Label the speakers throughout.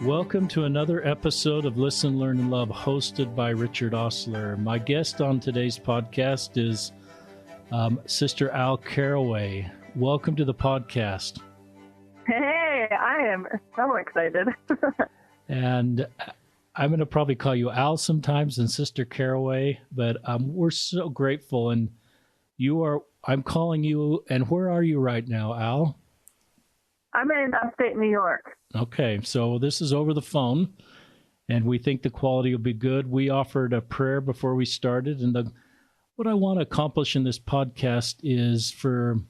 Speaker 1: Welcome to another episode of Listen, Learn, and Love, hosted by Richard Osler. My guest on today's podcast is Sister Al Carraway. Welcome to the podcast.
Speaker 2: Hey, I am so excited.
Speaker 1: And I'm going to probably call you Al sometimes and Sister Carraway, but we're so grateful. And I'm calling you, and where are you right now, Al?
Speaker 2: I'm in upstate New York.
Speaker 1: Okay, so this is over the phone, and we think the quality will be good. We offered a prayer before we started, and what I want to accomplish in this podcast is for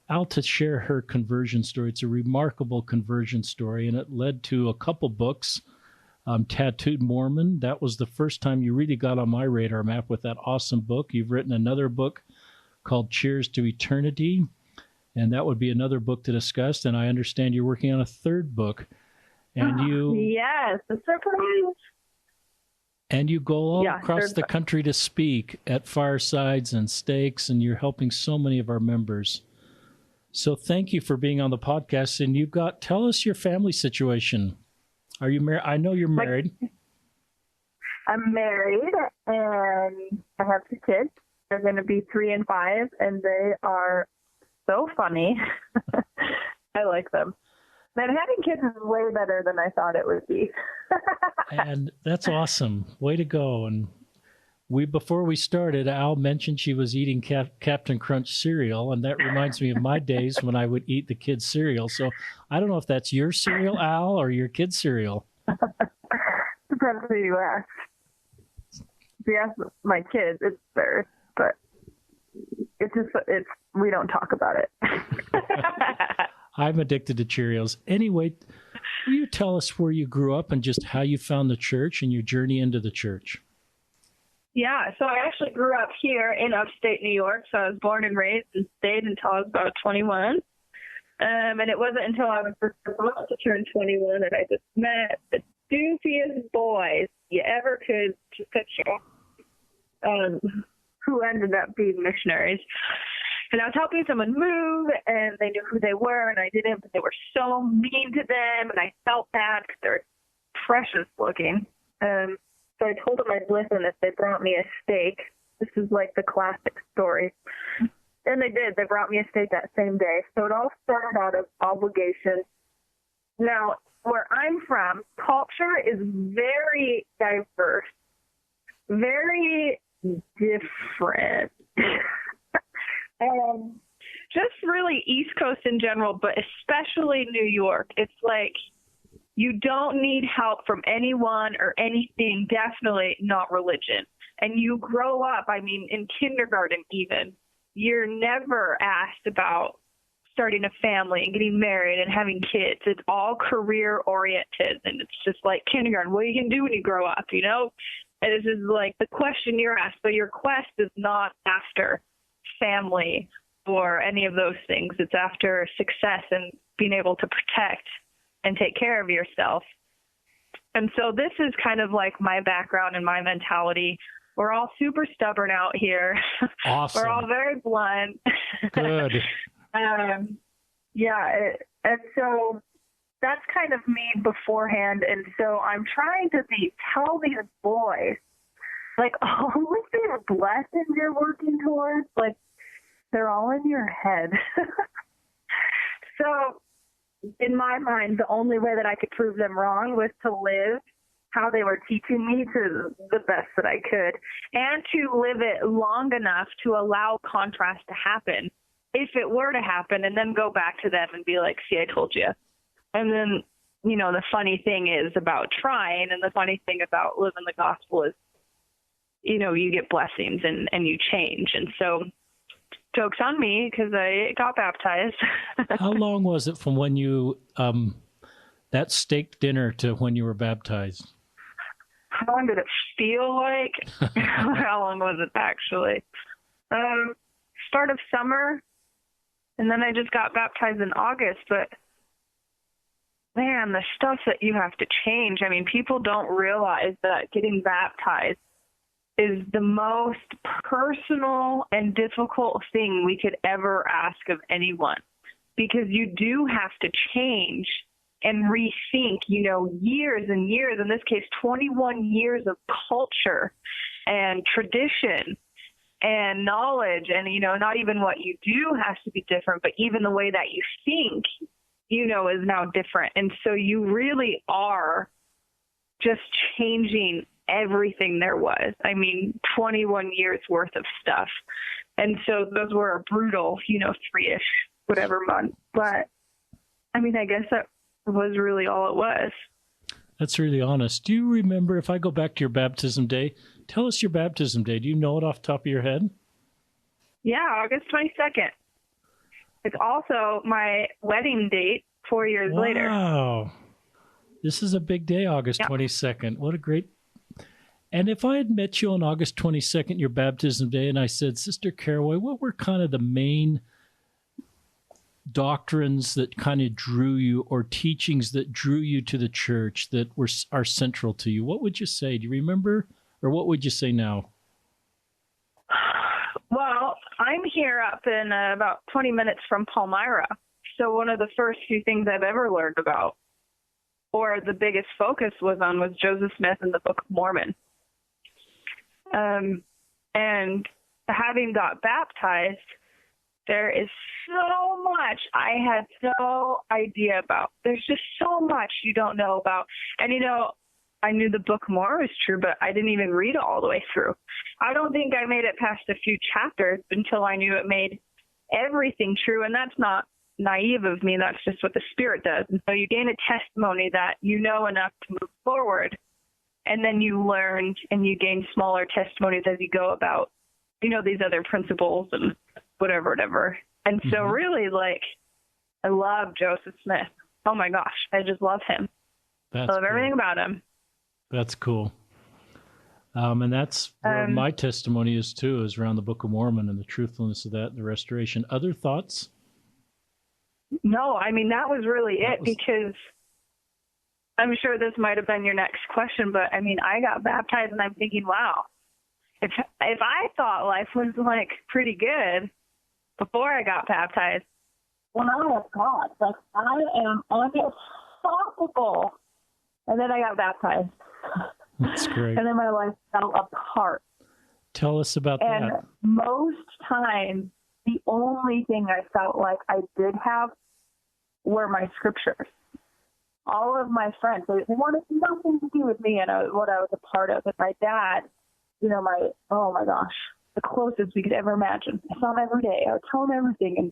Speaker 1: Al to share her conversion story. It's a remarkable conversion story, and it led to a couple books. Tattooed Mormon, that was the first time you really got on my radar map with that awesome book. You've written another book called Cheers to Eternity, and that would be another book to discuss. And I understand you're working on a third book. And
Speaker 2: Yes, a surprise.
Speaker 1: And you go all across the country to speak at firesides and stakes, and you're helping so many of our members. So thank you for being on the podcast. And tell us your family situation. Are you married? I know you're married.
Speaker 2: I'm married, and I have 2 kids. They're going to be 3 and 5, and they are so funny. I like them. And having kids is way better than I thought it would be.
Speaker 1: And that's awesome. Way to go. And before we started, Al mentioned she was eating Captain Crunch cereal, and that reminds me of my days when I would eat the kids' cereal. So I don't know if that's your cereal, Al, or your kids' cereal.
Speaker 2: Depends who you ask. If you ask my kids, it's theirs, but we don't talk about it.
Speaker 1: I'm addicted to Cheerios. Anyway, will you tell us where you grew up and just how you found the church and your journey into the church?
Speaker 2: Yeah, so I actually grew up here in upstate New York. So I was born and raised and stayed until I was about 21. And it wasn't until I was about to turn 21 that I just met the doofiest boys you ever could picture, who ended up being missionaries. And I was helping someone move, and they knew who they were, and I didn't, but they were so mean to them, and I felt bad because they're precious looking. So I told them I'd listen if they brought me a steak. This is like the classic story. And they did. They brought me a steak that same day. So it all started out of obligation. Now, where I'm from, culture is very diverse, very different. Just really East Coast in general, but especially New York. It's like you don't need help from anyone or anything, definitely not religion. And you grow up, in kindergarten even, you're never asked about starting a family and getting married and having kids. It's all career-oriented, and it's just like kindergarten. What are you going to do when you grow up, you know? And this is like the question you're asked, but your quest is not after family or any of those things. It's after success and being able to protect and take care of yourself. And so this is kind of like my background and my mentality. We're all super stubborn out here.
Speaker 1: Awesome.
Speaker 2: We're all very blunt.
Speaker 1: Good.
Speaker 2: And so that's kind of me beforehand. And so I'm trying to tell these boys, like, all of these blessings you're working towards, like, they're all in your head. So in my mind, the only way that I could prove them wrong was to live how they were teaching me to the best that I could, and to live it long enough to allow contrast to happen if it were to happen, and then go back to them and be like, see, I told you. And then, the funny thing is about trying, and the funny thing about living the gospel is, you get blessings and you change. And so joke's on me because I got baptized.
Speaker 1: How long was it from when you, that steak dinner to when you were baptized?
Speaker 2: How long did it feel like? How long was it actually? Start of summer, and then I just got baptized in August. But man, the stuff that you have to change. People don't realize that getting baptized is the most personal and difficult thing we could ever ask of anyone, because you do have to change and rethink, years and years, in this case, 21 years of culture and tradition and knowledge. And, not even what you do has to be different, but even the way that you think, is now different. And so you really are just changing everything there was. 21 years worth of stuff. And so those were a brutal, 3-ish, whatever month. But I guess that was really all it was.
Speaker 1: That's really honest. Do you remember, if I go back to your baptism day, tell us your baptism day. Do you know it off the top of your head?
Speaker 2: Yeah, August 22nd. It's also my wedding date 4 years later.
Speaker 1: Wow. This is a big day, August 22nd. What a great... And if I had met you on August 22nd, your baptism day, and I said, Sister Carraway, what were kind of the main doctrines that kind of drew you, or teachings that drew you to the church that are central to you? What would you say? Do you remember? Or what would you say now?
Speaker 2: Well, I'm here up in about 20 minutes from Palmyra. So one of the first few things I've ever learned about, or the biggest focus was Joseph Smith and the Book of Mormon. And having got baptized, there is so much I had no idea about. There's just so much you don't know about. And, I knew the Book of Mormon was true, but I didn't even read it all the way through. I don't think I made it past a few chapters until I knew it made everything true. And that's not naive of me. That's just what the Spirit does. And so you gain a testimony that you know enough to move forward. And then you learn and you gain smaller testimonies as you go about, these other principles and whatever. And so really, I love Joseph Smith. Oh my gosh, I just love him. I love everything about him.
Speaker 1: That's cool. And that's where my testimony is too, is around the Book of Mormon and the truthfulness of that and the restoration. Other thoughts?
Speaker 2: No, that was really it, because I'm sure this might have been your next question, but I got baptized and I'm thinking, wow, if I thought life was pretty good before I got baptized, when I was God, I am unstoppable. And then I got baptized.
Speaker 1: That's great.
Speaker 2: And then my life fell apart.
Speaker 1: Tell us about that.
Speaker 2: And most times, the only thing I felt like I did have were my scriptures. All of my friends, they wanted nothing to do with me and what I was a part of. And my dad, oh my gosh, the closest we could ever imagine. I saw him every day. I would tell him everything, and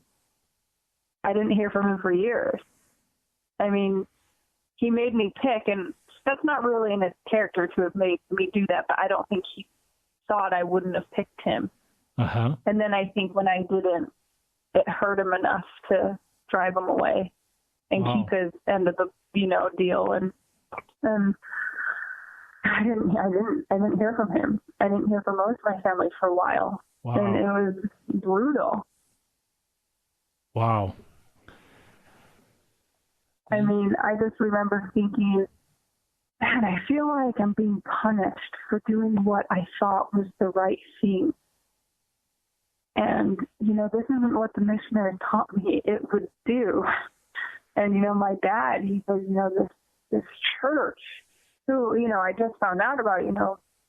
Speaker 2: I didn't hear from him for years. He made me pick, and that's not really in his character to have made me do that, but I don't think he thought I wouldn't have picked him.
Speaker 1: Uh-huh.
Speaker 2: And then I think when I didn't, it hurt him enough to drive him away and keep his end of the, deal. And I didn't hear from him. I didn't hear from most of my family for a while.
Speaker 1: Wow.
Speaker 2: And it was brutal.
Speaker 1: Wow.
Speaker 2: I just remember thinking, man, I feel like I'm being punished for doing what I thought was the right thing. And, this isn't what the missionary taught me it would do. And, my dad, he says, this church, who, I just found out about,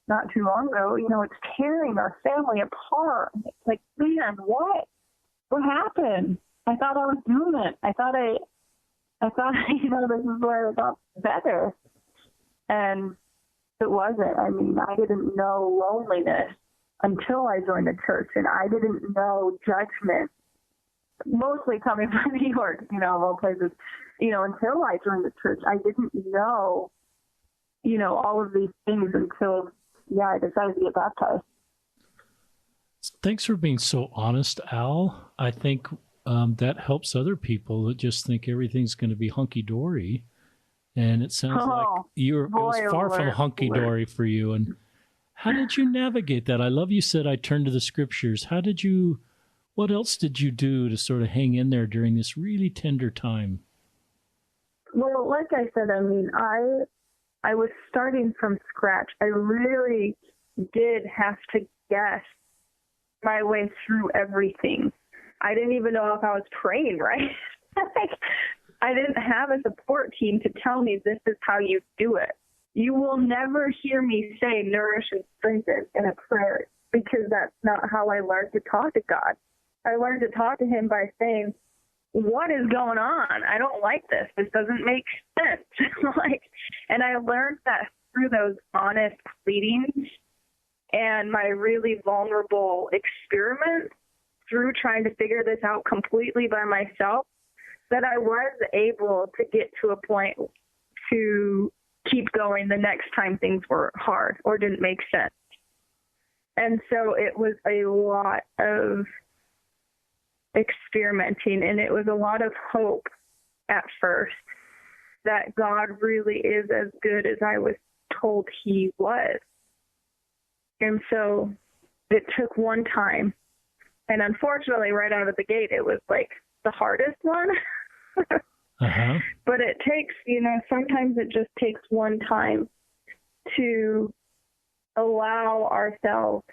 Speaker 2: not too long ago, it's tearing our family apart. And it's like, man, what happened? I thought I was doing it. I thought, this is where it got better. And it wasn't. I didn't know loneliness until I joined the church, and I didn't know judgment, mostly coming from New York, of all places, until I joined the church. I didn't know, all of these things until, I decided to get baptized.
Speaker 1: Thanks for being so honest, Al. I think that helps other people that just think everything's going to be hunky-dory. And it sounds like it was far from hunky-dory for you. And how did you navigate that? I love you said I turned to the scriptures. What else did you do to sort of hang in there during this really tender time?
Speaker 2: Well, like I said, I was starting from scratch. I really did have to guess my way through everything. I didn't even know if I was praying right. I didn't have a support team to tell me this is how you do it. You will never hear me say nourish and strengthen in a prayer, because that's not how I learned to talk to God. I learned to talk to him by saying, what is going on? I don't like this. This doesn't make sense. And I learned that through those honest pleadings and my really vulnerable experiments through trying to figure this out completely by myself, that I was able to get to a point to keep going the next time things were hard or didn't make sense. And so it was a lot of experimenting, and it was a lot of hope at first that God really is as good as I was told he was. And so it took one time, and unfortunately right out of the gate it was like the hardest one. But it takes, sometimes it just takes one time to allow ourselves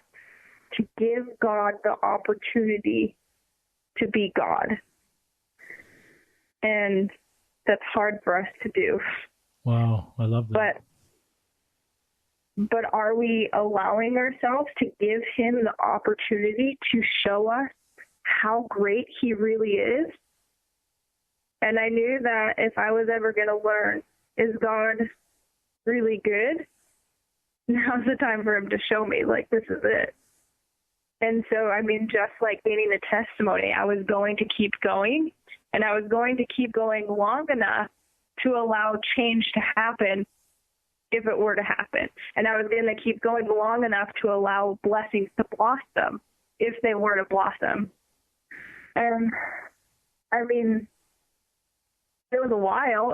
Speaker 2: to give God the opportunity to be God. And that's hard for us to do.
Speaker 1: Wow, I love that.
Speaker 2: But are we allowing ourselves to give him the opportunity to show us how great he really is? And I knew that if I was ever going to learn, is God really good? Now's the time for him to show me, this is it. And so, just like gaining a testimony, I was going to keep going, and I was going to keep going long enough to allow change to happen if it were to happen. And I was going to keep going long enough to allow blessings to blossom if they were to blossom. And, it was a while.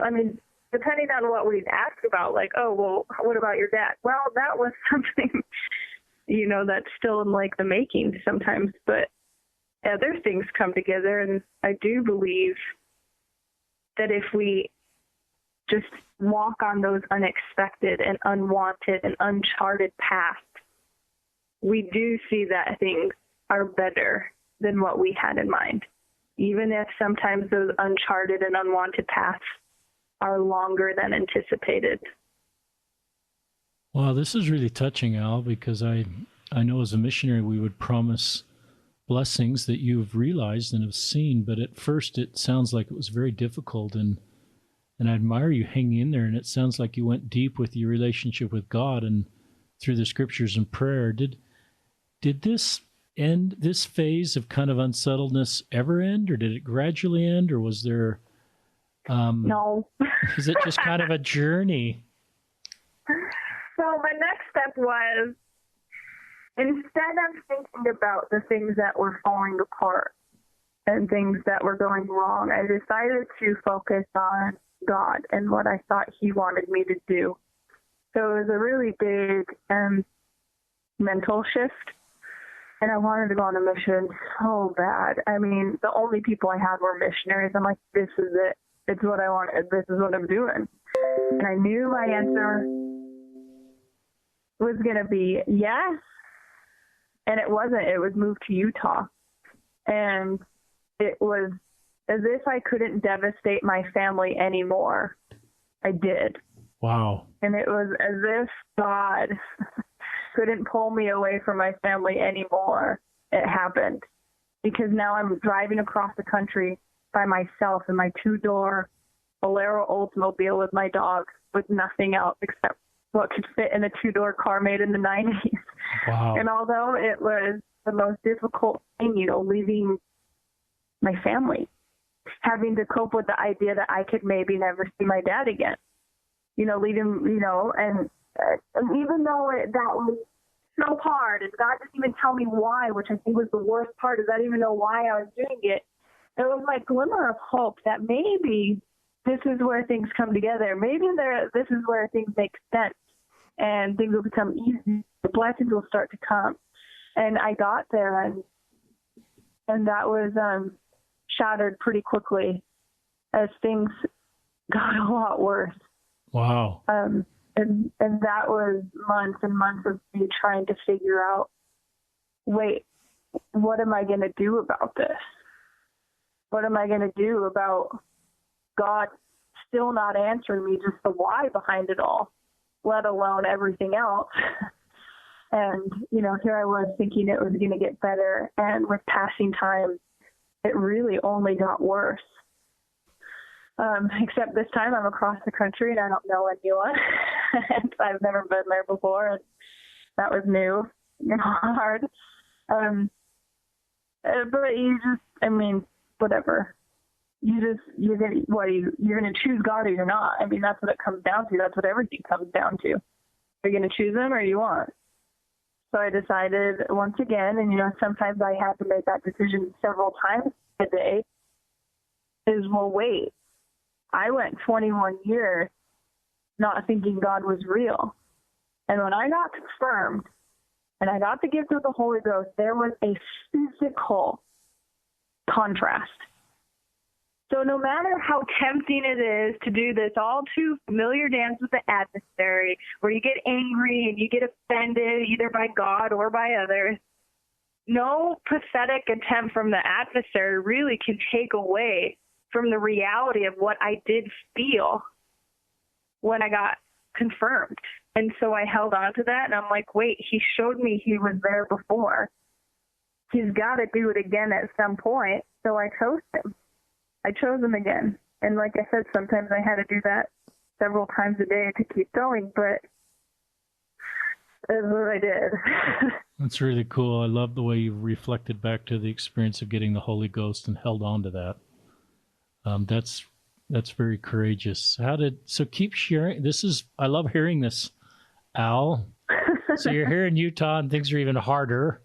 Speaker 2: Depending on what we'd ask about, what about your dad? Well, that was something, that's still in the making sometimes. But other things come together, and I do believe that if we just walk on those unexpected and unwanted and uncharted paths, we do see that things are better than what we had in mind. Even if sometimes those uncharted and unwanted paths are longer than anticipated.
Speaker 1: Well, this is really touching, Al, because I know as a missionary we would promise blessings that you've realized and have seen, but at first it sounds like it was very difficult, and I admire you hanging in there, and it sounds like you went deep with your relationship with God and through the scriptures and prayer. Did this end, this phase of kind of unsettledness ever end, or did it gradually end, or was there
Speaker 2: no.
Speaker 1: Is it just kind of a journey?
Speaker 2: So my next step was, instead of thinking about the things that were falling apart and things that were going wrong, I decided to focus on God and what I thought he wanted me to do. So it was a really big mental shift. And I wanted to go on a mission so bad. The only people I had were missionaries. I'm like, this is it. It's what I want. This is what I'm doing. And I knew my answer was going to be yes. And it wasn't. It was moved to Utah. And it was as if I couldn't devastate my family anymore. I did.
Speaker 1: Wow.
Speaker 2: And it was as if God couldn't pull me away from my family anymore. It happened. Because now I'm driving across the country by myself in my 2-door Bolero Oldsmobile with my dog, with nothing else except what could fit in a 2-door car made in the 90s.
Speaker 1: Wow.
Speaker 2: And although it was the most difficult thing, leaving my family, having to cope with the idea that I could maybe never see my dad again, leaving, and even though that was so hard, and God didn't even tell me why, which I think was the worst part, is I didn't even know why I was doing it. There was my glimmer of hope that maybe this is where things come together. Maybe this is where things make sense, and things will become easy. The blessings will start to come. And I got there, and that was shattered pretty quickly as things got a lot worse.
Speaker 1: Wow.
Speaker 2: And that was months and months of me trying to figure out, wait, what am I going to do about this? What am I going to do about God still not answering me, just the why behind it all, let alone everything else. And, here I was thinking it was going to get better. And with passing time, it really only got worse. Except this time I'm across the country and I don't know anyone. And I've never been there before. And that was new, hard. But whatever. You're going to choose God or you're not. I mean, that's what it comes down to. That's what everything comes down to. Are you going to choose him or you want? So I decided once again, and sometimes I have to make that decision several times a day, wait, I went 21 years not thinking God was real. And when I got confirmed and I got the gift of the Holy Ghost, there was a physical contrast. So no matter how tempting it is to do this all too familiar dance with the adversary, where you get angry and you get offended either by God or by others, no pathetic attempt from the adversary really can take away from the reality of what I did feel when I got confirmed. And so I held on to that, and I'm like, wait, he showed me he was there before. He's got to do it again at some point. So I chose him. I chose him again. And like I said, sometimes I had to do that several times a day to keep going, but that's what I did.
Speaker 1: That's really cool. I love the way you reflected back to the experience of getting the Holy Ghost and held on to that. That's very courageous. So keep sharing. I love hearing this, Al. So you're here in Utah and things are even harder.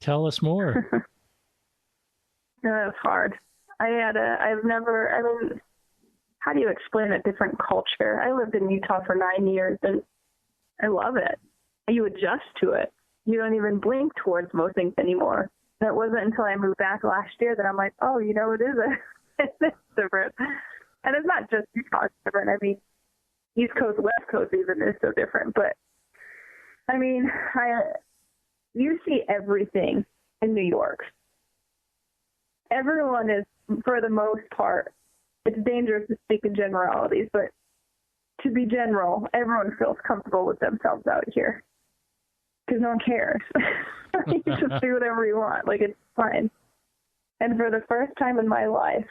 Speaker 1: Tell us more.
Speaker 2: No, it's hard. how do you explain a different culture? I lived in Utah for 9 years and I love it. You adjust to it. You don't even blink towards most things anymore. And it wasn't until I moved back last year that I'm like, oh, it is different. And it's not just Utah, it's different. I mean, East Coast, West Coast even is so different. But, you see everything in New York. Everyone is, for the most part, it's dangerous to speak in generalities, but to be general, everyone feels comfortable with themselves out here because no one cares. You just do whatever you want. It's fine. And for the first time in my life,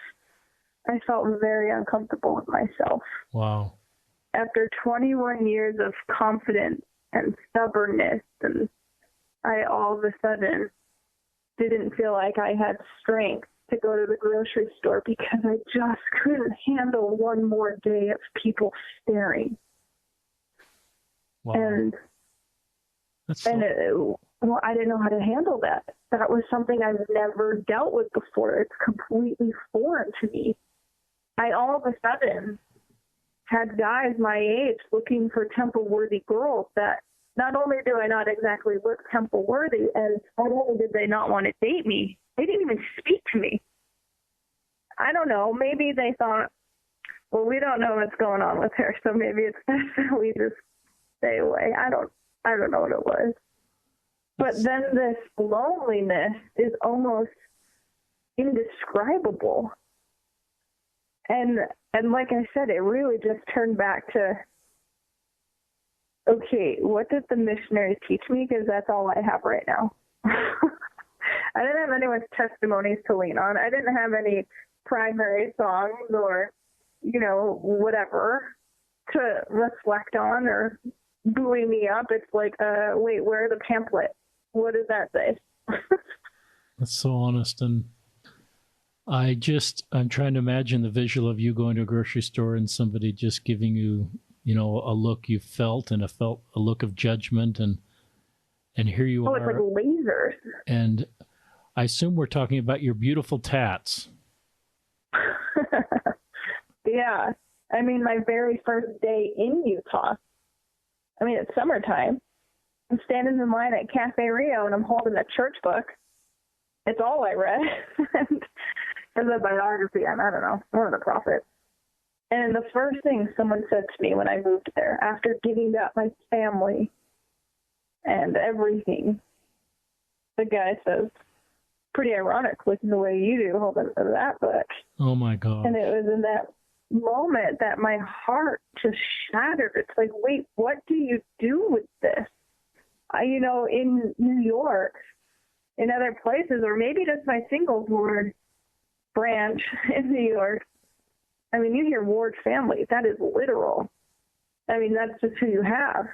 Speaker 2: I felt very uncomfortable with myself.
Speaker 1: Wow.
Speaker 2: After 21 years of confidence and stubbornness, and I all of a sudden didn't feel like I had strength to go to the grocery store because I just couldn't handle one more day of people staring.
Speaker 1: Wow.
Speaker 2: And I didn't know how to handle that. That was something I've never dealt with before. It's completely foreign to me. I all of a sudden had guys my age looking for temple-worthy girls that not only do I not exactly look temple-worthy, and not only did they not want to date me, they didn't even speak to me. I don't know. Maybe they thought, well, we don't know what's going on with her, so maybe it's best that we just stay away. I don't know what it was. But then this loneliness is almost indescribable. And like I said, it really just turned back to, okay, what did the missionaries teach me? Because that's all I have right now. I didn't have anyone's testimonies to lean on. I didn't have any primary songs or, whatever to reflect on or buoy me up. It's like, wait, where are the pamphlets? What does that say?
Speaker 1: That's so honest. And I'm trying to imagine the visual of you going to a grocery store and somebody just giving you, a look you felt and a look of judgment, and here you are.
Speaker 2: Oh, it's like lasers.
Speaker 1: And I assume we're talking about your beautiful tats.
Speaker 2: Yeah. My very first day in Utah. It's summertime. I'm standing in line at Cafe Rio and I'm holding a church book. It's all I read. And there's a biography on, I don't know, one of the prophets. And the first thing someone said to me when I moved there, after giving up my family and everything, the guy says, pretty ironic looking the way you do holding that book.
Speaker 1: Oh my God.
Speaker 2: And it was in moment that my heart just shattered. It's like, wait, what do you do with this? In New York, in other places, or maybe just my singles ward branch in New York, I mean, you hear ward family. That is literal. I mean, that's just who you have.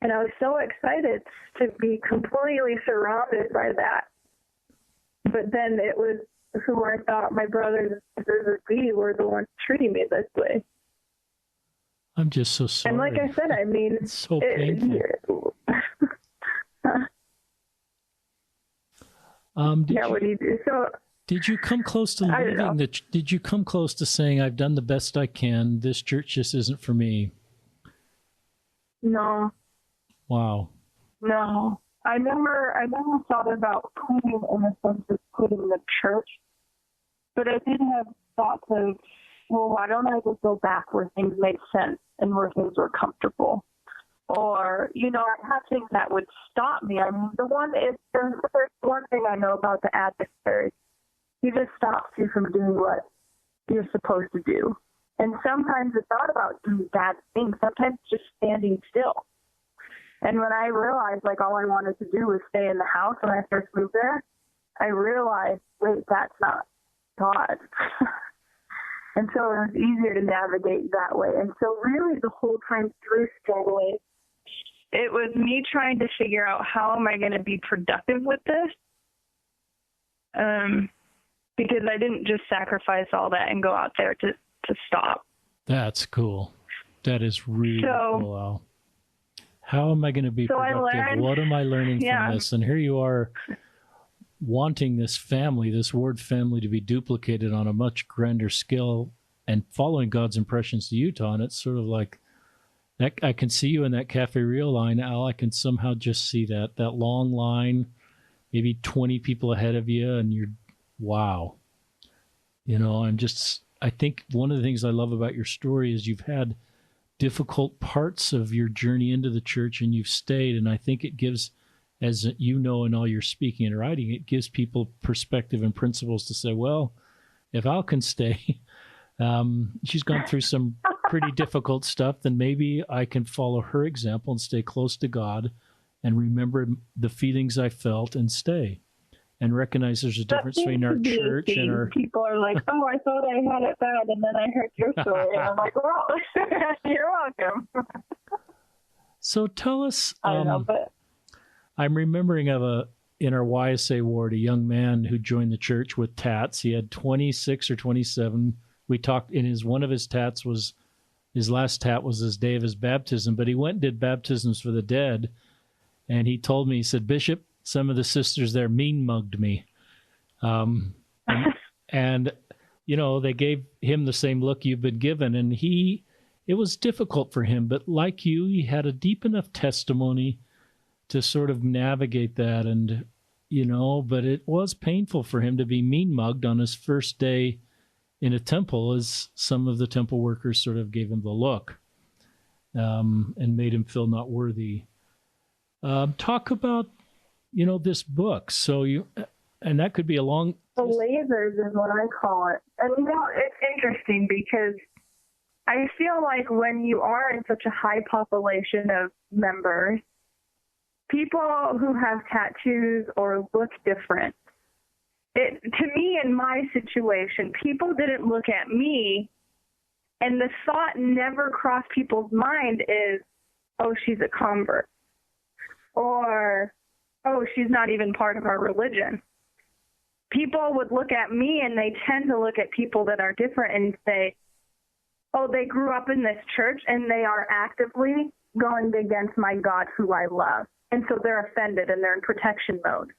Speaker 2: And I was so excited to be completely surrounded by that. But then it was who I thought my brothers and sisters would be were the ones treating me this way.
Speaker 1: I'm just so sorry.
Speaker 2: And like I said, I mean,
Speaker 1: it's so painful.
Speaker 2: What do you do? So,
Speaker 1: did you come close to leaving did you come close to saying, I've done the best I can, this church just isn't for me?
Speaker 2: No.
Speaker 1: Wow.
Speaker 2: No. I never thought about quitting in the sense of quitting the church, but I did have thoughts of, well, why don't I just go back where things made sense and where things were comfortable? Or, I have things that would stop me. I mean, there's one thing I know about the adversary. He just stops you from doing what you're supposed to do. And sometimes it's not about doing bad things. Sometimes it's just standing still. And when I realized, all I wanted to do was stay in the house when I first moved there, I realized, wait, that's not God. And so it was easier to navigate that way. And so really the whole time through struggling, it was me trying to figure out how am I going to be productive with this? Because I didn't just sacrifice all that and go out there to stop.
Speaker 1: That's cool. That is really cool, Al. How am I going to be productive? What am I learning from this? And here you are wanting this family, this ward family, to be duplicated on a much grander scale and following God's impressions to Utah. And it's sort of like, I can see you in that Cafe Rio line, Al. I can somehow just see that long line, maybe 20 people ahead of you, and you're, wow. I think one of the things I love about your story is you've had difficult parts of your journey into the church and you've stayed. And I think it gives, as you know, in all your speaking and writing, it gives people perspective and principles to say, well, if Al can stay, she's gone through some pretty difficult stuff, then maybe I can follow her example and stay close to God and remember the feelings I felt and stay. And recognize there's a difference between our church and our...
Speaker 2: People are like, oh, I thought I had it bad, and then I heard your story, and I'm like, well, you're welcome.
Speaker 1: So tell us...
Speaker 2: I don't know, but...
Speaker 1: I'm remembering in our YSA ward, a young man who joined the church with tats. He had 26 or 27. We talked, one of his tats was... His last tat was his day of his baptism, but he went and did baptisms for the dead, and he told me, he said, Bishop, some of the sisters there mean-mugged me. And, they gave him the same look you've been given. And it was difficult for him. But like you, he had a deep enough testimony to sort of navigate that. And, but it was painful for him to be mean-mugged on his first day in a temple, as some of the temple workers sort of gave him the look and made him feel not worthy. Talk about this book. So and that could be a long...
Speaker 2: The lasers is what I call it. And it's interesting because I feel like when you are in such a high population of members, people who have tattoos or look different, to me, in my situation, people didn't look at me, and the thought never crossed people's mind is, oh, she's a convert. Or... oh, she's not even part of our religion. People would look at me, and they tend to look at people that are different and say, oh, they grew up in this church, and they are actively going against my God who I love. And so they're offended, and they're in protection mode.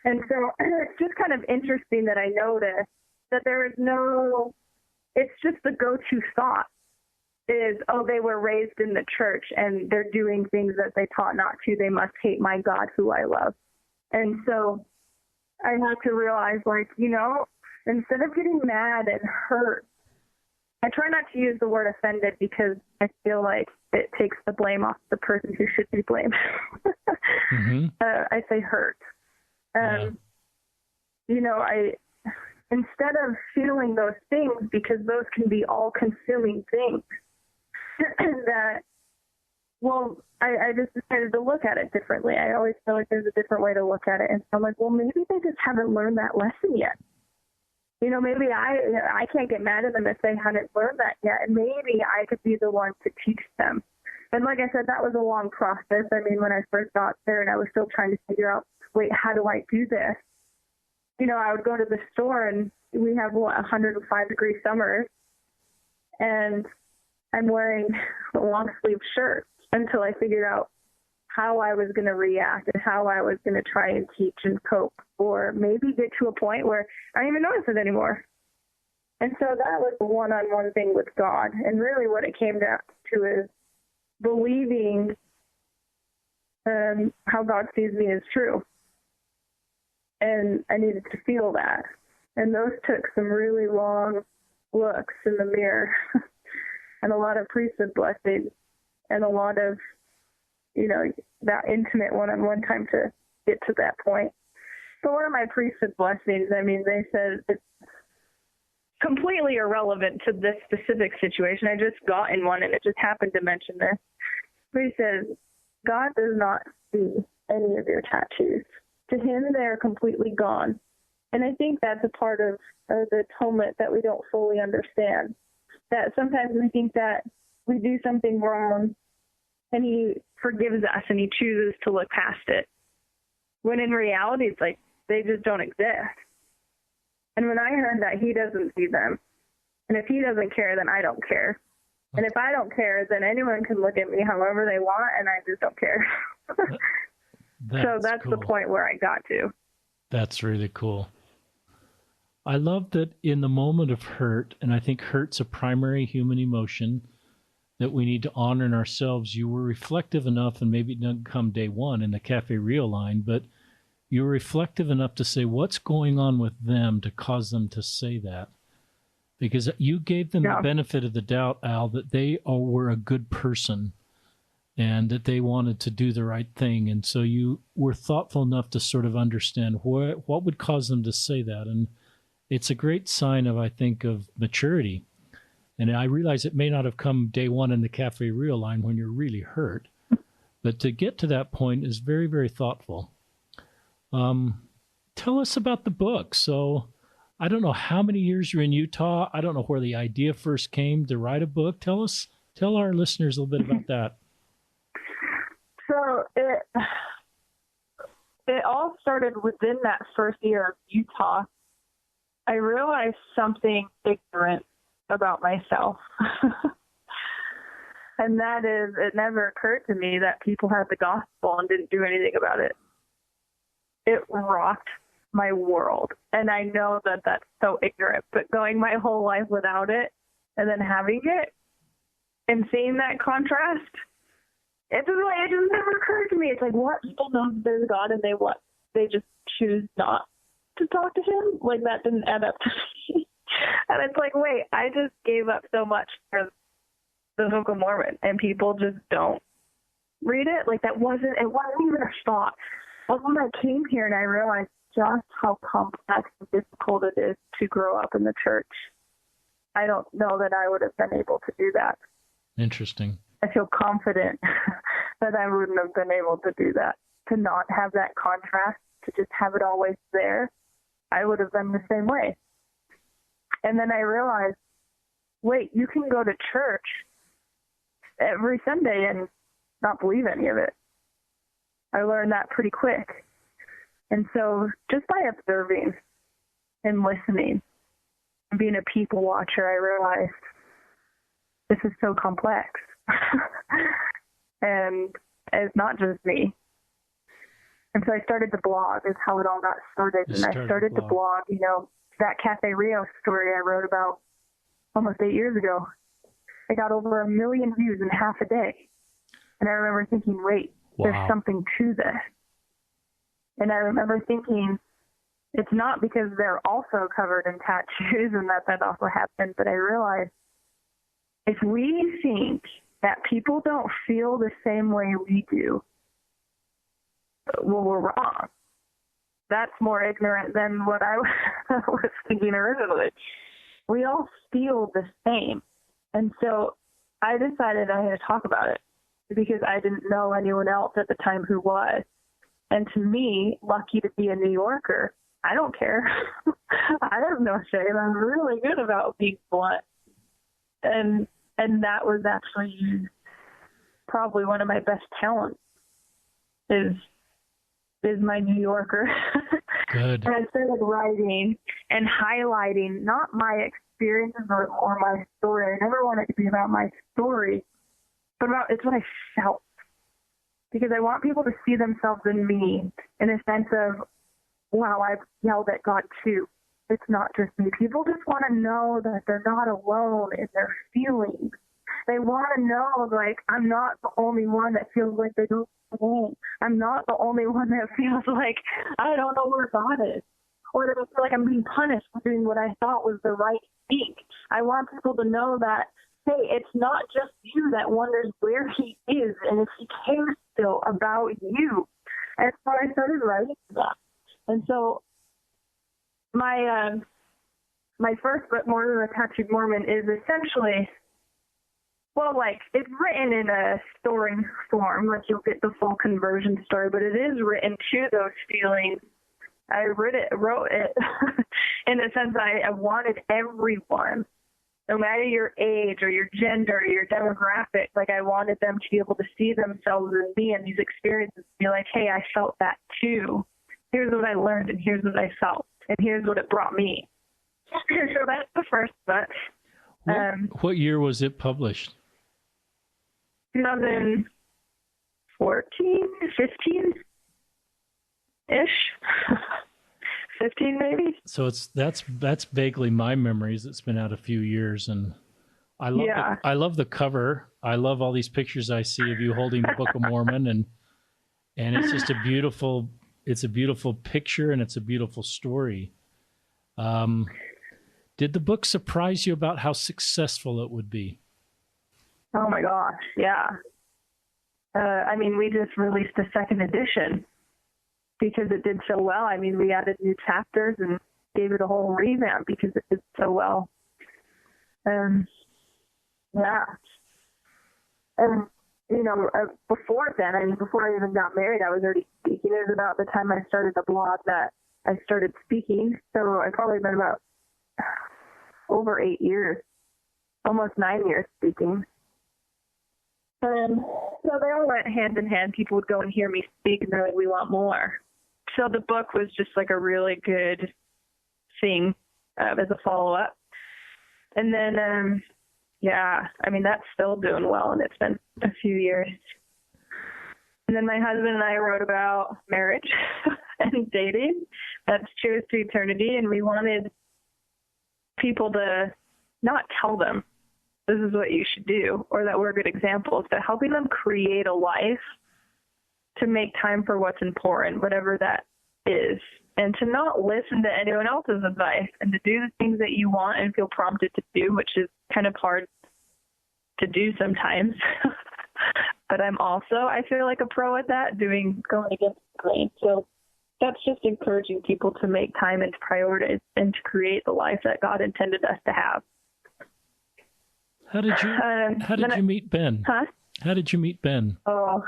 Speaker 2: And so it's just kind of interesting that I noticed that there is no, it's just the go-to thought is, oh, they were raised in the church and they're doing things that they taught not to. They must hate my God who I love. And so I had to realize, instead of getting mad and hurt, I try not to use the word offended because I feel like it takes the blame off the person who should be blamed. I say hurt. instead of feeling those things, because those can be all-consuming things, that, well, I just decided to look at it differently. I always feel like there's a different way to look at it. And so I'm like, well, maybe they just haven't learned that lesson yet. You know, maybe I can't get mad at them if they hadn't learned that yet. And maybe I could be the one to teach them. And like I said, that was a long process. I mean, when I first got there and I was still trying to figure out, wait, how do I do this? You know, I would go to the store and we have 105-degree summers, and I'm wearing a long sleeve shirt until I figured out how I was going to react and how I was going to try and teach and cope, or maybe get to a point where I don't even notice it anymore. And so that was the one-on-one thing with God. And really what it came down to is believing how God sees me is true. And I needed to feel that. And those took some really long looks in the mirror and a lot of priesthood blessings and a lot of, you know, that intimate one-on-one time to get to that point. So one of my priesthood blessings, I mean, they said it's completely irrelevant to this specific situation. I just got in one and it just happened to mention this. But he says, God does not see any of your tattoos. To him, they are completely gone. And I think that's a part of the atonement that we don't fully understand. That sometimes we think that we do something wrong and he forgives us and he chooses to look past it. When in reality, it's like they just don't exist. And when I heard that he doesn't see them, and if he doesn't care, then I don't care. And if I don't care, then anyone can look at me however they want, and I just don't care. So that's cool. The point where I got to.
Speaker 1: That's really cool. I love that in the moment of hurt, and I think hurt's a primary human emotion that we need to honor in ourselves. You were reflective enough, and maybe it didn't come day one in the Cafe Rio line, but you were reflective enough to say, what's going on with them to cause them to say that? Because you gave them the benefit of the doubt, Al, that they were a good person and that they wanted to do the right thing. And so you were thoughtful enough to sort of understand what would cause them to say that. And it's a great sign of, I think, of maturity. And I realize it may not have come day one in the Cafe Rio line when you're really hurt, but to get to that point is very, very thoughtful. Tell us about the book. So I don't know how many years you're in Utah. I don't know where the idea first came to write a book. Tell our listeners a little bit about that.
Speaker 2: So it all started within that first year of Utah. I realized something ignorant about myself. And that is, it never occurred to me that people had the gospel and didn't do anything about it. It rocked my world. And I know that that's so ignorant, but going my whole life without it and then having it and seeing that contrast, it just never occurred to me. It's like, what? People know there's God and they just choose not to talk to him? Like, that didn't add up to me. And it's like, wait, I just gave up so much for the Book of Mormon and people just don't read it. Like, it wasn't even a thought. But when I came here and I realized just how complex and difficult it is to grow up in the church, I don't know that I would have been able to do that.
Speaker 1: Interesting.
Speaker 2: I feel confident that I wouldn't have been able to do that, to not have that contrast, to just have it always there. I would have been the same way. And then I realized, wait, you can go to church every Sunday and not believe any of it. I learned that pretty quick. And so just by observing and listening and being a people watcher, I realized this is so complex. And it's not just me. And so I started to blog is how it all got started. And I started to blog, that Cafe Rio story I wrote about almost 8 years ago. I got over 1 million views in half a day. And I remember thinking, wait, there's something to this. And I remember thinking, it's not because they're also covered in tattoos and that also happened, but I realized if we think that people don't feel the same way we do, well, we're wrong. that's more ignorant than what I was thinking originally. We all feel the same. And so I decided I had to talk about it because I didn't know anyone else at the time who was. And to me, lucky to be a New Yorker, I don't care. I have no shame. I'm really good about being blunt. And that was actually probably one of my best talents is my New Yorker.
Speaker 1: Good.
Speaker 2: And I started writing and highlighting not my experiences or my story. I never want it to be about my story, but it's what I felt. Because I want people to see themselves in me in a sense of, wow, I've yelled at God too. It's not just me. People just want to know that they're not alone in their feelings. They want to know, like, I'm not the only one that feels like they don't belong. I'm not the only one that feels like I don't know where God is. Or that I feel like I'm being punished for doing what I thought was the right thing. I want people to know that, hey, it's not just you that wonders where he is and if he cares still about you. And so I started writing that. And so my first book, More Than a Tattooed Mormon, is essentially, well, like, it's written in a story form, like you'll get the full conversion story, but it is written to those feelings. I wrote it in the sense I wanted everyone, no matter your age or your gender or your demographic, like I wanted them to be able to see themselves in me and these experiences, be like, hey, I felt that too. Here's what I learned and here's what I felt and here's what it brought me. So that's the first book.
Speaker 1: What year was it published?
Speaker 2: 2014, 15-ish. 15 maybe.
Speaker 1: So that's vaguely my memories. It's been out a few years, and I love the cover. I love all these pictures I see of you holding the Book of Mormon, and it's just a beautiful picture, and it's a beautiful story. Did the book surprise you about how successful it would be?
Speaker 2: Oh my gosh, yeah. I mean, we just released a second edition because it did so well. I mean, we added new chapters and gave it a whole revamp because it did so well. Yeah. And, you know, before then, I mean, before I even got married, I was already speaking. It was about the time I started the blog that I started speaking. So I've probably been about over 8 years, almost 9 years speaking. So they all went hand in hand. People would go and hear me speak, and they're like, we want more. So the book was just like a really good thing as a follow-up. And then, yeah, I mean, that's still doing well, and it's been a few years. And then my husband and I wrote about marriage and dating. That's Cheers to Eternity, and we wanted people to not tell them this is what you should do or that we're good examples, but helping them create a life to make time for what's important, whatever that is, and to not listen to anyone else's advice and to do the things that you want and feel prompted to do, which is kind of hard to do sometimes. But I feel like a pro at that, going against the grain. So that's just encouraging people to make time and to prioritize and to create the life that God intended us to have.
Speaker 1: How did you meet Ben?
Speaker 2: Huh?
Speaker 1: How did you meet Ben?
Speaker 2: Oh,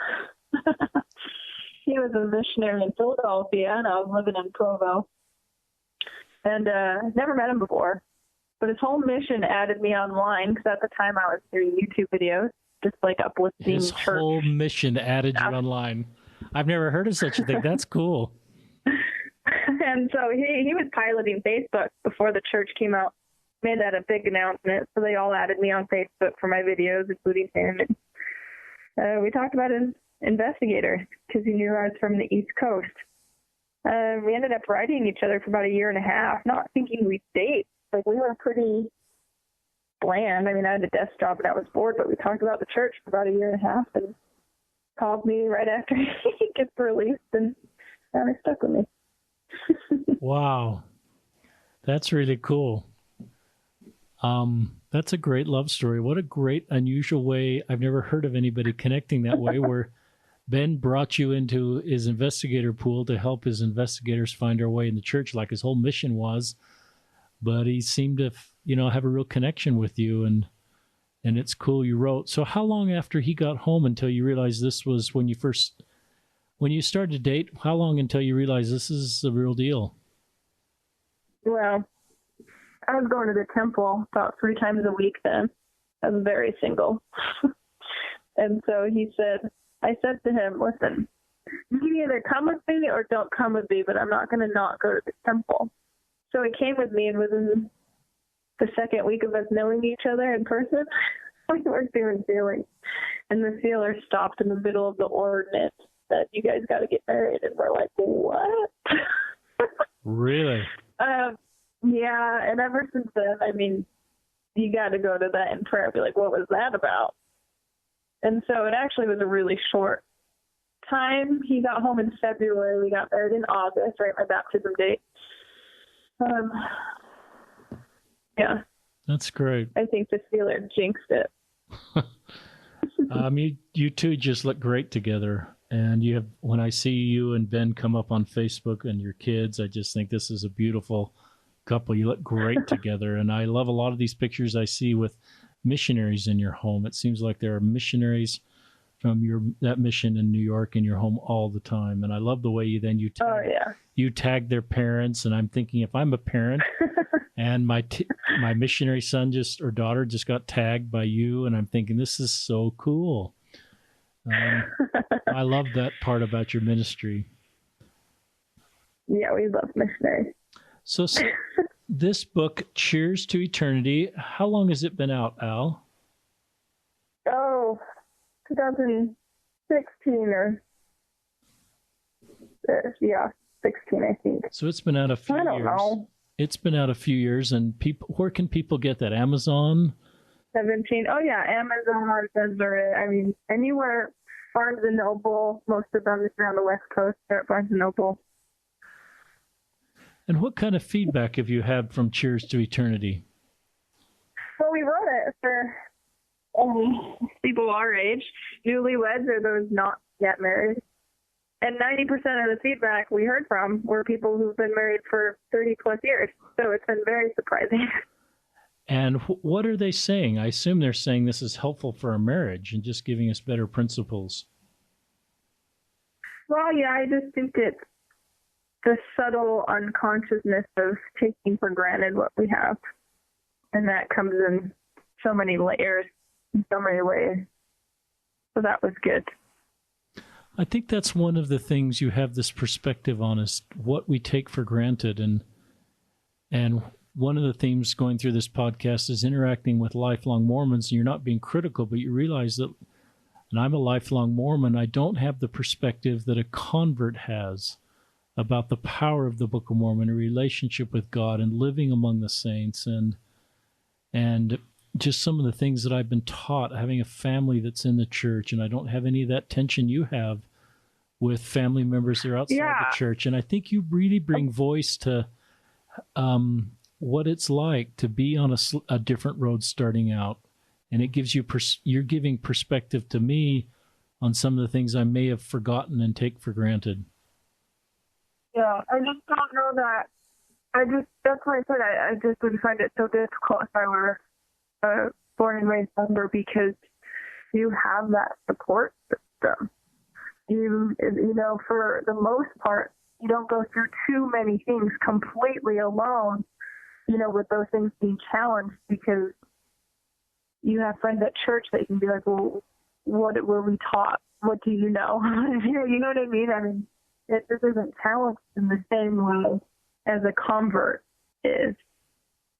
Speaker 2: he was a missionary in Philadelphia, and I was living in Provo. And never met him before. But his whole mission added me online, because at the time I was doing YouTube videos, just like uplifting
Speaker 1: His
Speaker 2: church.
Speaker 1: whole mission added you online. I've never heard of such a thing. That's cool.
Speaker 2: And so he was piloting Facebook before the church came out, made that a big announcement. So they all added me on Facebook for my videos, including him. And we talked about an investigator because he knew I was from the East Coast. We ended up writing each other for about a year and a half, not thinking we'd date. Like, we were pretty bland. I mean, I had a desk job and I was bored, but we talked about the church for about a year and a half and called me right after he gets released, and it stuck with me.
Speaker 1: Wow. That's really cool. That's a great love story. What a great, unusual way. I've never heard of anybody connecting that way, where Ben brought you into his investigator pool to help his investigators find their way in the church, like his whole mission was. But he seemed to, have a real connection with you, and it's cool you wrote. So how long after he got home until you realized this was when you started to date, how long until you realized this is the real deal?
Speaker 2: Well, I was going to the temple about 3 times a week then. I was very single. And so I said to him, listen, you can either come with me or don't come with me, but I'm not going to not go to the temple. So he came with me, and within the second week of us knowing each other in person, we were doing feelings. And the sealer stopped in the middle of the ordinance that you guys got to get married. And we're like, what?
Speaker 1: Really?
Speaker 2: Yeah. And ever since then, you got to go to that in prayer and be like, what was that about? And so it actually was a really short time. He got home in February. We got married in August, right? My baptism date. Yeah.
Speaker 1: That's great.
Speaker 2: I think the sealer jinxed it.
Speaker 1: You two just look great together. And when I see you and Ben come up on Facebook and your kids, I just think this is a beautiful couple. You look great together. And I love a lot of these pictures I see with missionaries in your home. It seems like there are missionaries from that mission in New York in your home all the time. And I love the way you tag their parents. And I'm thinking, if I'm a parent and my missionary son or daughter just got tagged by you, and I'm thinking, this is so cool. I love that part about your ministry.
Speaker 2: Yeah, we love missionaries.
Speaker 1: So this book, Cheers to Eternity, how long has it been out, Al?
Speaker 2: 2016 or 16, I think.
Speaker 1: So it's been out a few years.
Speaker 2: I don't know.
Speaker 1: It's been out a few years, and where can people get that? Amazon?
Speaker 2: 17. Oh yeah, Amazon, Deseret. Anywhere. Barnes and Noble. Most of them is around the West Coast. They're at Barnes and Noble.
Speaker 1: And what kind of feedback have you had from Cheers to Eternity?
Speaker 2: Well, we wrote it for people our age, newlyweds or those not yet married. And 90% of the feedback we heard from were people who've been married for 30 plus years. So it's been very surprising.
Speaker 1: And what are they saying? I assume they're saying this is helpful for our marriage and just giving us better principles.
Speaker 2: Well, yeah, I just think it's the subtle unconsciousness of taking for granted what we have. And that comes in so many layers, in so many ways. So that was good.
Speaker 1: I think that's one of the things you have this perspective on is what we take for granted. And one of the themes going through this podcast is interacting with lifelong Mormons. And you're not being critical, but you realize that, and I'm a lifelong Mormon, I don't have the perspective that a convert has about the power of the Book of Mormon, a relationship with God and living among the saints, and just some of the things that I've been taught, having a family that's in the church, and I don't have any of that tension you have with family members that are outside the church. And I think you really bring voice to what it's like to be on a different road starting out. And it gives you, you're giving perspective to me on some of the things I may have forgotten and take for granted.
Speaker 2: Yeah, I just don't know that. That's why I said I just would find it so difficult if I were a born and raised member, because you have that support system. You know, for the most part, you don't go through too many things completely alone, you know, with those things being challenged, because you have friends at church that can be like, well, what were we taught? What do you know? You know what I mean? This isn't challenged in the same way as a convert is,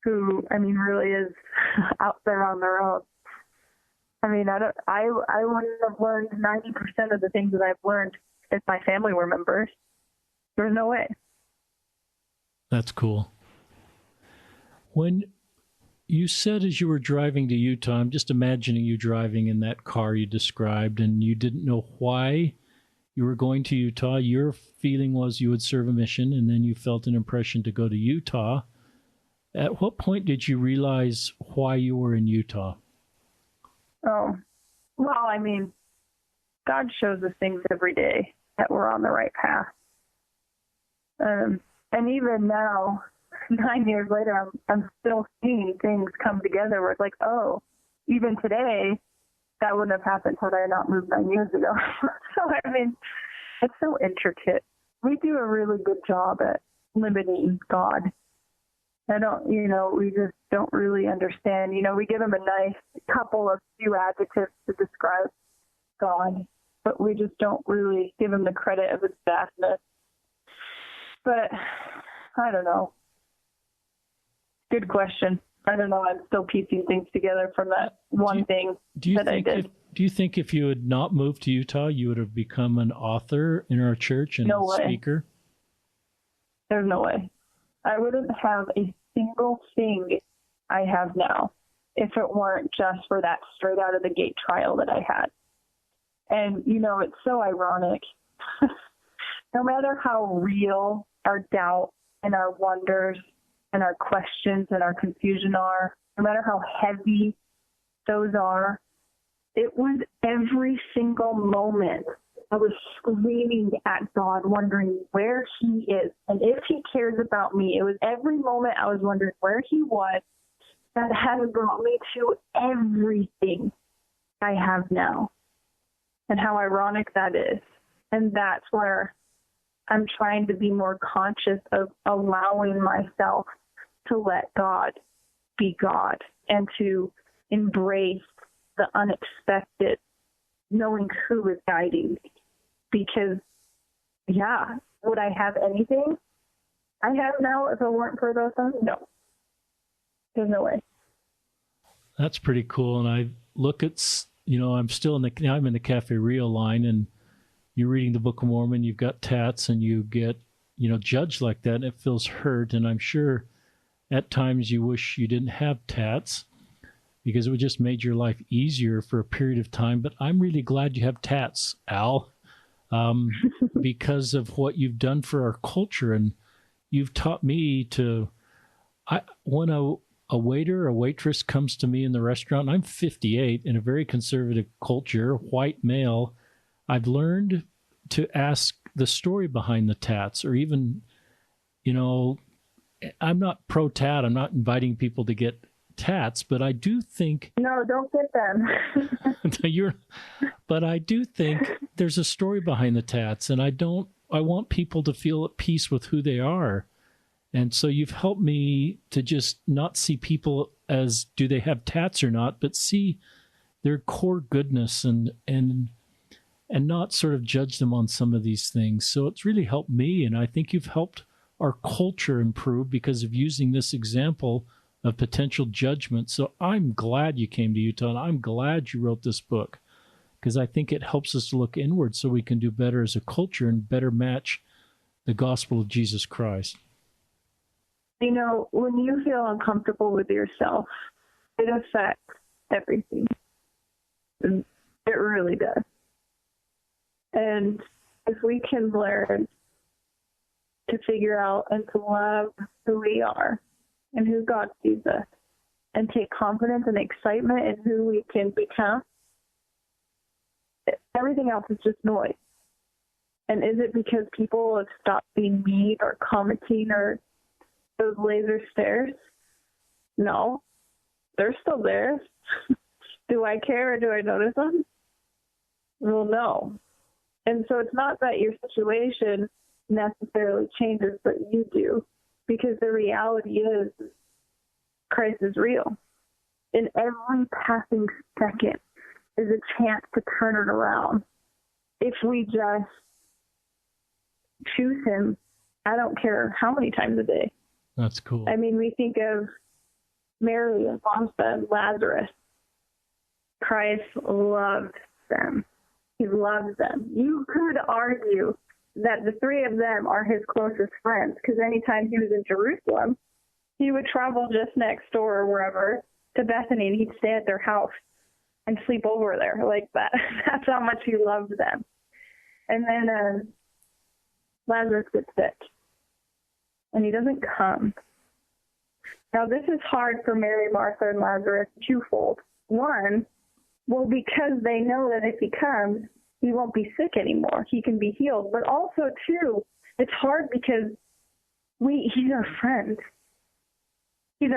Speaker 2: who, really is out there on their own. I wouldn't have learned 90% of the things that I've learned if my family were members. There's no way.
Speaker 1: That's cool. When you said as you were driving to Utah, I'm just imagining you driving in that car you described, and you didn't know why you were going to Utah. Your feeling was you would serve a mission, and then you felt an impression to go to Utah. At what point did you realize why you were in Utah?
Speaker 2: Oh, well, God shows us things every day that we're on the right path. And even now, 9 years later, I'm still seeing things come together where it's like, oh, even today, that wouldn't have happened had I not moved 9 years ago. So, I mean, it's so intricate. We do a really good job at limiting God. We just don't really understand. We give him a nice few adjectives to describe God, but we just don't really give him the credit of his vastness. But I don't know. Good question. I don't know. I'm still piecing things together from that one thing that I did.
Speaker 1: Do you think if you had not moved to Utah, you would have become an author in our church and
Speaker 2: No way.
Speaker 1: speaker?
Speaker 2: There's no way. I wouldn't have a single thing I have now if it weren't just for that straight out of the gate trial that I had. And, it's so ironic. No matter how real our doubt and our wonders and our questions and our confusion are, no matter how heavy those are, it was every single moment I was screaming at God, wondering where he is and if he cares about me. It was every moment I was wondering where he was that has brought me to everything I have now. And how ironic that is. And that's where I'm trying to be more conscious of allowing myself to let God be God and to embrace the unexpected, knowing who is guiding me. Because, would I have anything I have now if it weren't for those things? No. There's no way.
Speaker 1: That's pretty cool. And I look at, I'm in the Cafe Rio line, and you're reading the Book of Mormon, you've got tats, and you get, judged like that, and it feels hurt. And I'm sure at times you wish you didn't have tats because it would just made your life easier for a period of time. But I'm really glad you have tats, Al, because of what you've done for our culture. And you've taught me when a waiter or waitress comes to me in the restaurant, and I'm 58 in a very conservative culture, white male, I've learned to ask the story behind the tats, or even, I'm not pro-tat. I'm not inviting people to get tats, but I do think...
Speaker 2: No, don't get them.
Speaker 1: But I do think there's a story behind the tats, and I want people to feel at peace with who they are. And so you've helped me to just not see people as do they have tats or not, but see their core goodness and not sort of judge them on some of these things. So it's really helped me, and I think you've helped our culture improve because of using this example of potential judgment. So I'm glad you came to Utah, and I'm glad you wrote this book, because I think it helps us to look inward so we can do better as a culture and better match the gospel of Jesus Christ.
Speaker 2: When you feel uncomfortable with yourself, it affects everything. It really does. And if we can learn to figure out and to love who we are and who God sees us, and take confidence and excitement in who we can become, everything else is just noise. And is it because people have stopped being mean or commenting or those laser stares? No, they're still there. Do I care or do I notice them? Well, no. And so it's not that your situation necessarily changes, but you do, because the reality is Christ is real. In every passing second is a chance to turn it around. If we just choose him, I don't care how many times a day.
Speaker 1: That's cool.
Speaker 2: I mean, we think of Mary and Martha and Lazarus. Christ loved them. He loves them. You could argue that the three of them are his closest friends, because anytime he was in Jerusalem, he would travel just next door or wherever to Bethany, and he'd stay at their house and sleep over there like that. That's how much he loved them. And then Lazarus gets sick, and he doesn't come. Now, this is hard for Mary, Martha, and Lazarus twofold. One, well, because they know that if he comes, he won't be sick anymore. He can be healed. But also, too, it's hard because he's our friend. He's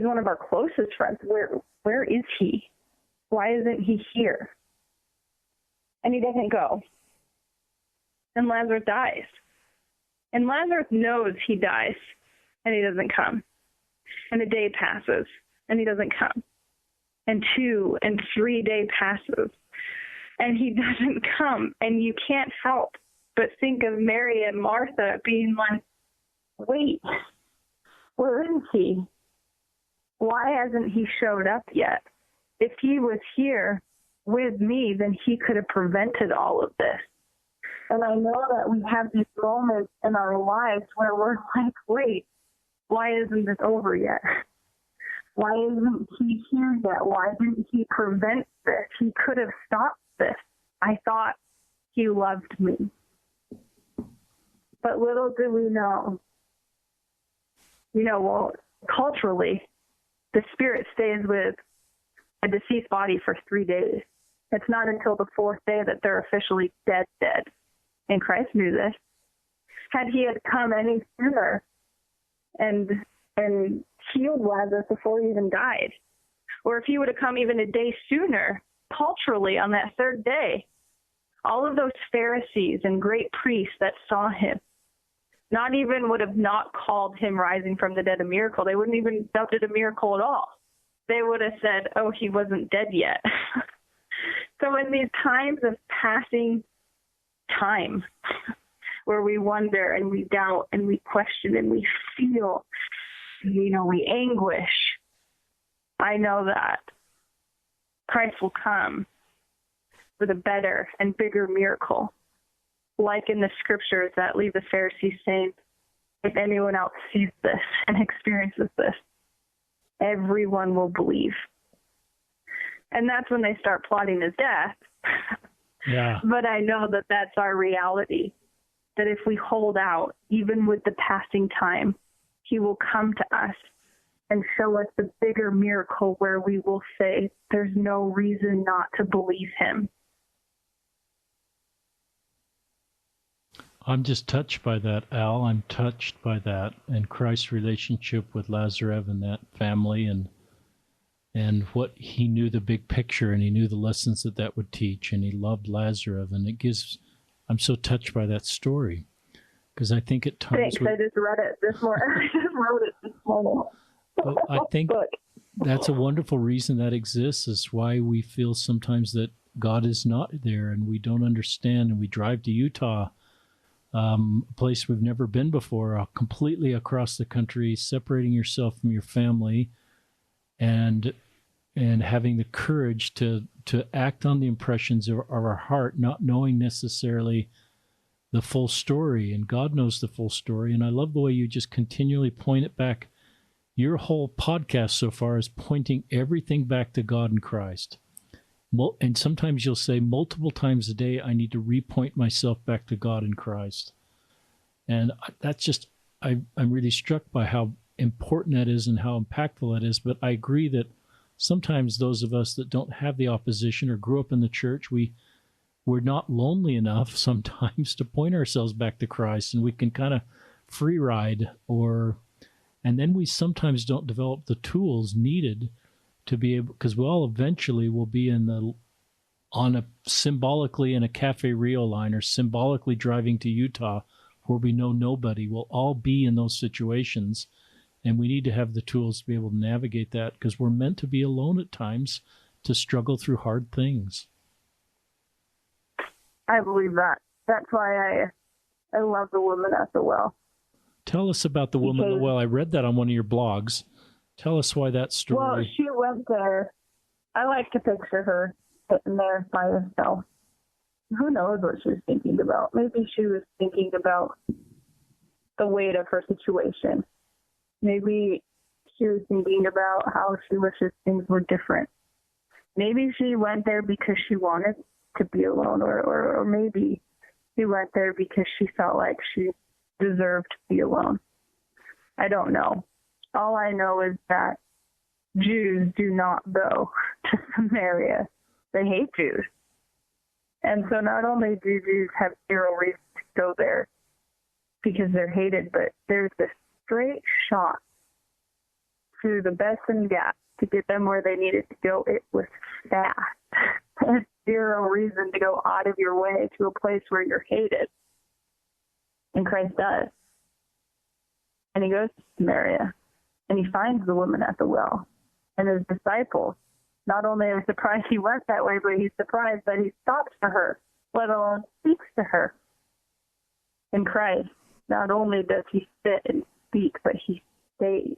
Speaker 2: one of our closest friends. Where is he? Why isn't he here? And he doesn't go. And Lazarus dies. And Lazarus knows he dies, and he doesn't come. And a day passes, and he doesn't come. And 2 and 3 days passes, and he doesn't come. And you can't help but think of Mary and Martha being like, wait, where is he? Why hasn't he showed up yet? If he was here with me, then he could have prevented all of this. And I know that we have these moments in our lives where we're like, wait, why isn't this over yet? Why isn't he here yet? Why didn't he prevent this? He could have stopped this. I thought he loved me. But little do we know, culturally, the spirit stays with a deceased body for 3 days. It's not until the 4th day that they're officially dead. And Christ knew this. Had he had come any sooner and healed Lazarus before he even died, or if he would have come even a day sooner, culturally on that 3rd day, all of those Pharisees and great priests that saw him not even would have not called him rising from the dead a miracle. They wouldn't even have doubted a miracle at all. They would have said, oh, he wasn't dead yet. So in these times of passing time, where we wonder and we doubt and we question and we feel, we anguish, I know that Christ will come with a better and bigger miracle. Like in the scriptures that leave the Pharisees saying, if anyone else sees this and experiences this, everyone will believe. And that's when they start plotting his death.
Speaker 1: Yeah.
Speaker 2: But I know that that's our reality, that if we hold out, even with the passing time, he will come to us and show us the bigger miracle where we will say, there's no reason not to believe him.
Speaker 1: I'm just touched by that, Al. I'm touched by that and Christ's relationship with Lazarus and that family and what he knew the big picture and he knew the lessons that would teach and he loved Lazarus. And I'm so touched by that story because I think at times...
Speaker 2: Thanks, I just read it this morning. I just wrote it this morning.
Speaker 1: But I think that's a wonderful reason that exists is why we feel sometimes that God is not there and we don't understand and we drive to Utah, a place we've never been before, completely across the country, separating yourself from your family and having the courage to act on the impressions of our heart, not knowing necessarily the full story. And God knows the full story. And I love the way you just continually point it back. Your whole podcast so far is pointing everything back to God and Christ. And sometimes you'll say multiple times a day, I need to repoint myself back to God and Christ. And that's just, I'm really struck by how important that is and how impactful that is. But I agree that sometimes those of us that don't have the opposition or grew up in the church, we're not lonely enough sometimes to point ourselves back to Christ, and we can kind of free ride and then we sometimes don't develop the tools needed to be able, because we all eventually will be symbolically in a Cafe Rio line or symbolically driving to Utah where we know nobody. We'll all be in those situations, and we need to have the tools to be able to navigate that because we're meant to be alone at times to struggle through hard things.
Speaker 2: I believe that. That's why I love the woman at the well.
Speaker 1: Tell us about the woman at the well. I read that on one of your blogs. Tell us why that story.
Speaker 2: Well, she went there. I like to picture her sitting there by herself. Who knows what she was thinking about? Maybe she was thinking about the weight of her situation. Maybe she was thinking about how she wishes things were different. Maybe she went there because she wanted to be alone, or maybe she went there because she felt like she deserved to be alone. I don't know. All I know is that Jews do not go to Samaria. They hate Jews. And so not only do Jews have zero reason to go there because they're hated, but there's this straight shot through the Besson Gap to get them where they needed to go. It was fast. There's zero reason to go out of your way to a place where you're hated. And Christ does. And he goes to Samaria, and he finds the woman at the well. And his disciples, not only are surprised he went that way, but he's surprised that he stops for her, let alone speaks to her. In Christ, not only does he sit and speak, but he stays.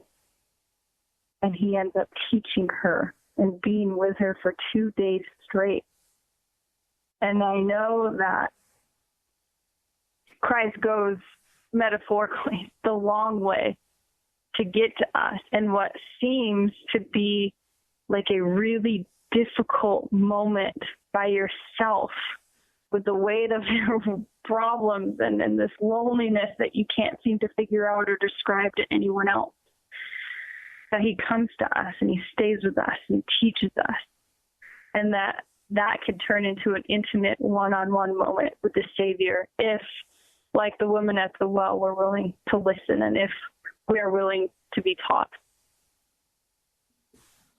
Speaker 2: And he ends up teaching her and being with her for 2 days straight. And I know that Christ goes metaphorically the long way to get to us, and what seems to be like a really difficult moment by yourself with the weight of your problems and this loneliness that you can't seem to figure out or describe to anyone else. That he comes to us and he stays with us and he teaches us, and that could turn into an intimate one-on-one moment with the Savior if, like the woman at the well, we're willing to listen and if we are willing to be taught.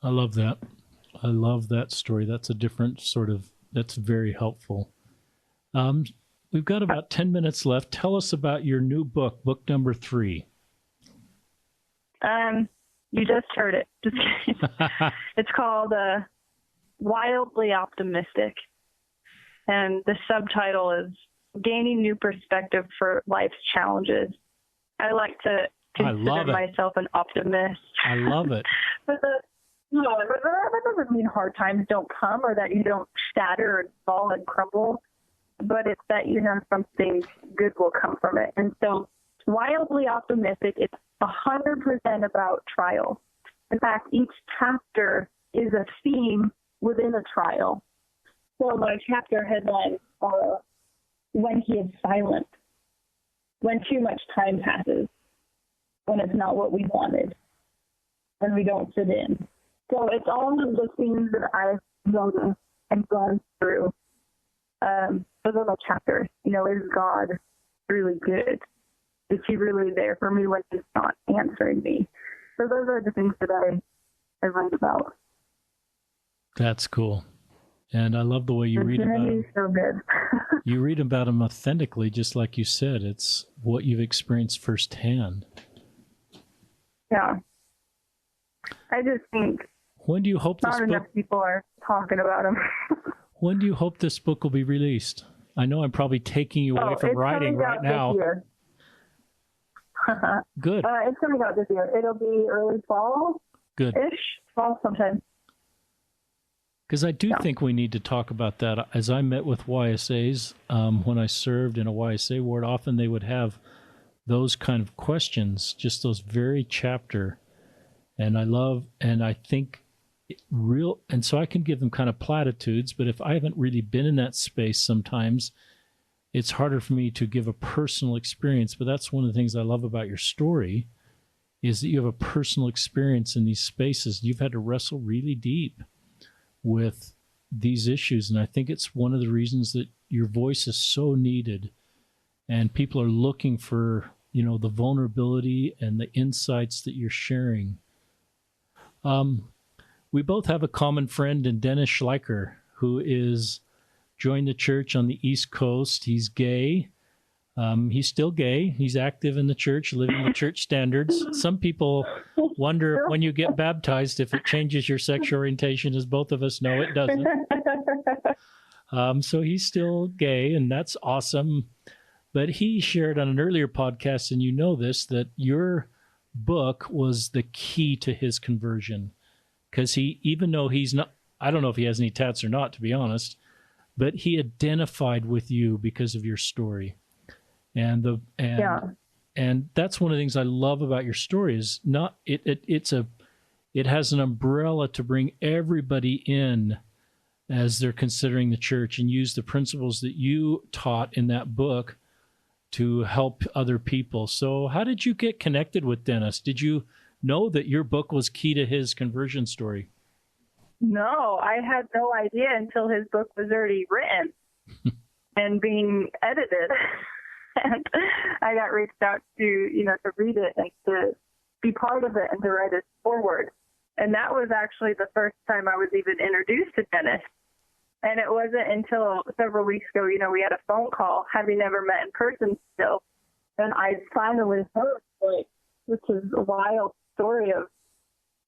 Speaker 1: I love that. I love that story. That's a different sort of, that's very helpful. We've got about 10 minutes left. Tell us about your new book, book number 3.
Speaker 2: You just heard it. Just kidding. It's called Wildly Optimistic. And the subtitle is Gaining New Perspective for Life's Challenges. I like to consider myself an optimist.
Speaker 1: I love it.
Speaker 2: But that doesn't mean hard times don't come or that you don't shatter and fall and crumble, but it's that you have something good will come from it. And so Wildly Optimistic, it's 100% about trial. In fact, each chapter is a theme within a trial. So my chapter headlines are When He is Silent, When Too Much Time Passes, When It's Not What We Wanted, and We Don't Fit In. So it's all of the themes that I've noticed and gone through within a chapter. You know, is God really good? Is he really there for me when he's not answering me? So those are the things that I write about.
Speaker 1: That's cool. And I love the way you read about them.
Speaker 2: So good.
Speaker 1: You read about them authentically, just like you said. It's what you've experienced firsthand.
Speaker 2: Yeah. I just think
Speaker 1: when do you hope
Speaker 2: not enough people are talking about them.
Speaker 1: When do you hope this book will be released? I know I'm probably taking you away from writing right now. Good.
Speaker 2: It's coming out this year. It'll be early fall.
Speaker 1: Good-ish.
Speaker 2: Fall sometime.
Speaker 1: Because I do think we need to talk about that. As I met with YSAs, when I served in a YSA ward, often they would have those kind of questions, just those very chapter. And I think and so I can give them kind of platitudes, but if I haven't really been in that space sometimes, it's harder for me to give a personal experience. But that's one of the things I love about your story, is that you have a personal experience in these spaces. You've had to wrestle really deep with these issues. And I think it's one of the reasons that your voice is so needed. And people are looking for, the vulnerability and the insights that you're sharing. We both have a common friend in Dennis Schleicher, who is joined the church on the East Coast. He's gay. He's still gay. He's active in the church, living the church standards. Some people wonder when you get baptized if it changes your sexual orientation. As both of us know, it doesn't. So he's still gay, and that's awesome. But he shared on an earlier podcast, and you know this, that your book was the key to his conversion. Because he, even though he's not, I don't know if he has any tats or not, to be honest, but he identified with you because of your story. And that's one of the things I love about your story is it has an umbrella to bring everybody in as they're considering the church, and use the principles that you taught in that book to help other people. So how did you get connected with Dennis? Did you know that your book was key to his conversion story?
Speaker 2: No, I had no idea until his book was already written. and being edited. And I got reached out to, to read it and to be part of it and to write a foreword. And that was actually the first time I was even introduced to Dennis. And it wasn't until several weeks ago, we had a phone call, having never met in person still. And I finally heard, this is a wild story of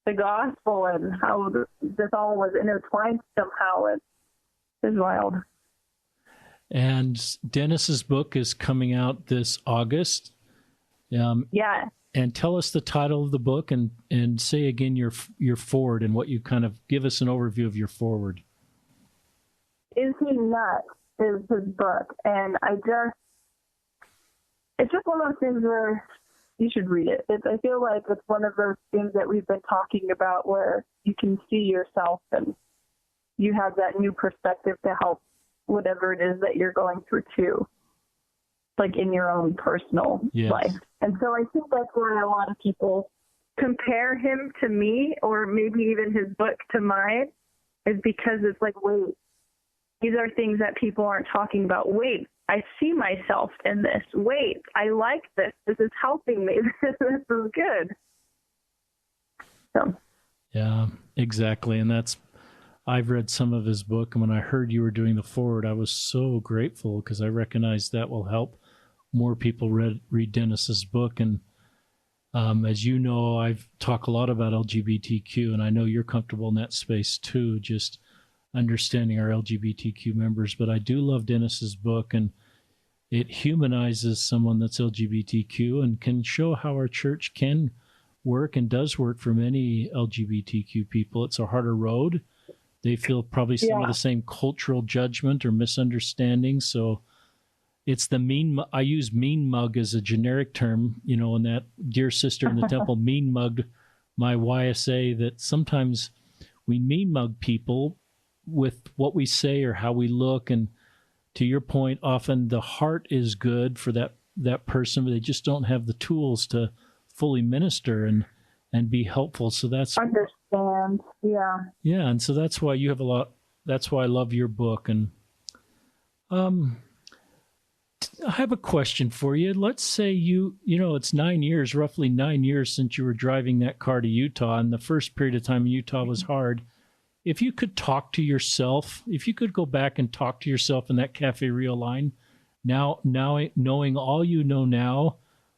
Speaker 2: the gospel and how this all was intertwined somehow. It's wild.
Speaker 1: And Dennis's book is coming out this August.
Speaker 2: Yeah.
Speaker 1: And tell us the title of the book and say again your forward and what you kind of give us an overview of your forward.
Speaker 2: Is He Nuts is his book. And it's just one of those things where you should read it. I feel like it's one of those things that we've been talking about where you can see yourself and you have that new perspective to help whatever it is that you're going through too, like in your own personal life. And so I think that's why a lot of people compare him to me, or maybe even his book to mine, is because it's like, wait, these are things that people aren't talking about. Wait, I see myself in this. Wait, I like this. This is helping me. This is good. So.
Speaker 1: Yeah, exactly. And I've read some of his book, and when I heard you were doing the forward, I was so grateful because I recognize that will help more people read Dennis's book. And as you know, I've talked a lot about LGBTQ, and I know you're comfortable in that space too, just understanding our LGBTQ members. But I do love Dennis's book, and it humanizes someone that's LGBTQ and can show how our church can work and does work for many LGBTQ people. It's a harder road. They feel probably some of the same cultural judgment or misunderstanding. So it's I use mean mug as a generic term, and that dear sister in the temple mean mugged my YSA, that sometimes we mean mug people with what we say or how we look. And to your point, often the heart is good for that person, but they just don't have the tools to fully minister and be helpful. So that's
Speaker 2: understand. Yeah.
Speaker 1: Yeah. And so that's why you have that's why I love your book. And I have a question for you. Let's say it's roughly 9 years since you were driving that car to Utah, and the first period of time in Utah was hard. If you could talk to yourself, if you could go back and talk to yourself in that Cafe Rio line, now knowing all you know now,